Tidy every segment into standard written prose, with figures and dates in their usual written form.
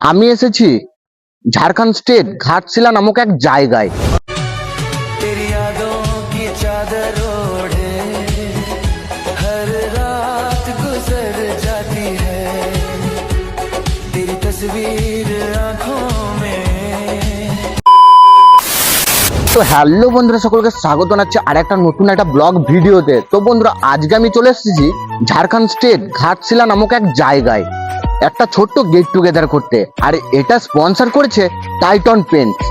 আমি এসেছি ঝাড়খণ্ড স্টেট ঘাটশিলা নামক এক জায়গায়। तेरी यादों की चादर ओढ़े हर रात गुजर जाती है तेरी तस्वीर आंखों में। তো হ্যালো বন্ধুরা, সকলকে স্বাগত জানাচ্ছি আর একটা নতুন একটা ব্লগ ভিডিওতে। তো বন্ধুরা, আজকে আমি চলে এসেছি ঝাড়খণ্ড স্টেট ঘাটশিলা নামক এক জায়গায় একটা ছোট্ট গেট টুগেদার করতে। আর এটা স্পন্সর করেছে titan paints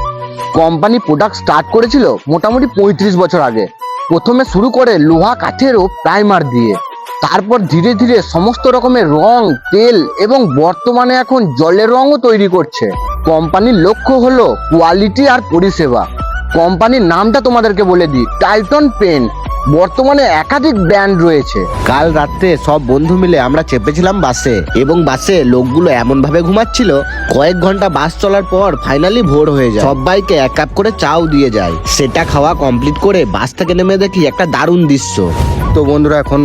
company. Product start করেছিল মোটামুটি 35 বছর আগে। প্রথমে শুরু করে লোহা কাঠেরও প্রাইমার দিয়ে, তারপর ধীরে ধীরে সমস্ত রকমের রং, তেল এবং বর্তমানে এখন জলের রঙও তৈরি করছে। কোম্পানির লক্ষ্য হলো কোয়ালিটি আর পরিষেবা। কোম্পানির নামটা তোমাদেরকে বলে দিই, টাইটন পেন। বর্তমানে একাধিক ব্র্যান্ড রয়েছে। কাল রাত্রে সব বন্ধু মিলে আমরা চেপেছিলাম বাসে, এবং বাসে লোকগুলো এমন ভাবে ঘুমাচ্ছিল, কয়েক ঘন্টা বাস চলার পর ফাইনালি ভোর হয়ে যায়। সবাইকে এক কাপ করে চাও দিয়ে যায়। সেটা খাওয়া কমপ্লিট করে বাস থেকে নেমে দেখি একটা দারুণ দৃশ্য। তো বন্ধুরা, এখন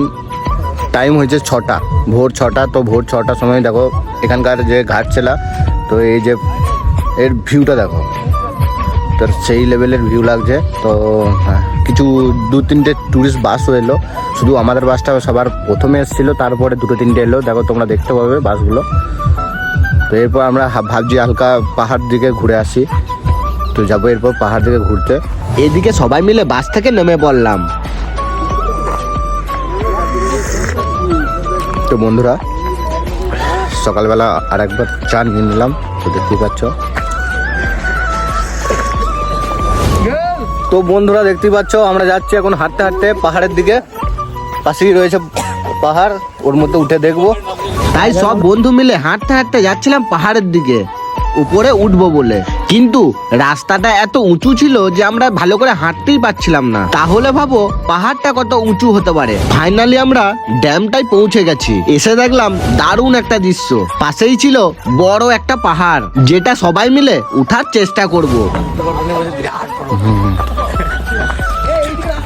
টাইম হয়েছে 6টা, ভোর 6টা। তো ভোর 6টার সময় দেখো এখানকার যে ঘাটশিলা, তো এই যে এর ভিউটা দেখো, তো সেই লেভেলের ভিউ লাগছে। তো কিছু 2-3টে ট্যুরিস্ট বাসও এলো। শুধু আমাদের বাসটা সবার প্রথমে এসেছিলো, তারপরে 2-3টে এলো। দেখো তোমরা দেখতে পাবে বাসগুলো। তো এরপর আমরা ভাবছি হালকা পাহাড় দিকে ঘুরে আসি। তো যাবো এরপর পাহাড় দিকে ঘুরতে। এদিকে সবাই মিলে বাস থেকে নেমে পড়লাম। তো বন্ধুরা, সকালবেলা আর একবার চা নিয়ে নিলাম। তো দেখতেই পাচ্ছ। তো বন্ধুরা, দেখতেই পাচ্ছ আমরা যাচ্ছি এখন হাঁটতে হাঁটতে পাহাড়ের দিকে। পাশেই রয়েছে পাহাড়, ওর মধ্যে উঠে দেখবো। তাই সব বন্ধু মিলে হাঁটতে হাঁটতে যাচ্ছিলাম পাহাড়ের দিকে উপরে উঠবো বলে, কিন্তু রাস্তাটা এত উঁচু ছিল যে আমরা ভালো করে হাঁটতেই পারছিলাম না। তাহলে ভাবো পাহাড়টা কত উঁচু হতে পারে। ফাইনালি আমরা ড্যামটাই পৌঁছে গেছি। এসে দেখলাম দারুণ একটা দৃশ্য। পাশেই ছিল বড় একটা পাহাড়, যেটা সবাই মিলে উঠার চেষ্টা করব।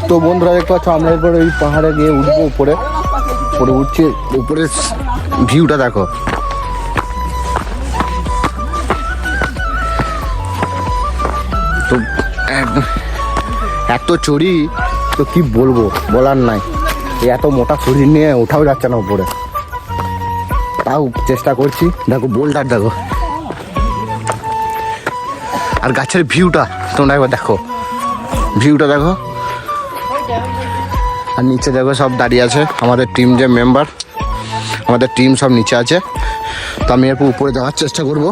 তো বন্ধুরা, দেখতে পাচ্ছ আমরা এরপর এই পাহাড়ে গিয়ে উঠবো। উপরে উঠছি, উপরে ভিউটা দেখো। তো এত চড়ি, তো কি বলবো, বলার নাই। এত মোটা শরীর নিয়ে ওঠাও যাচ্ছে না উপরে, তাও চেষ্টা করছি। দেখো বোল্ডার দেখো, আর গাছের ভিউটা তোমরা একবার দেখো, ভিউটা দেখো। আর নিচে দেখো সব দাঁড়িয়ে আছে আমাদের টিম, যে মেম্বার আমাদের টিম সব নিচে আছে। তো আমি এরপর উপরে যাওয়ার চেষ্টা করবো।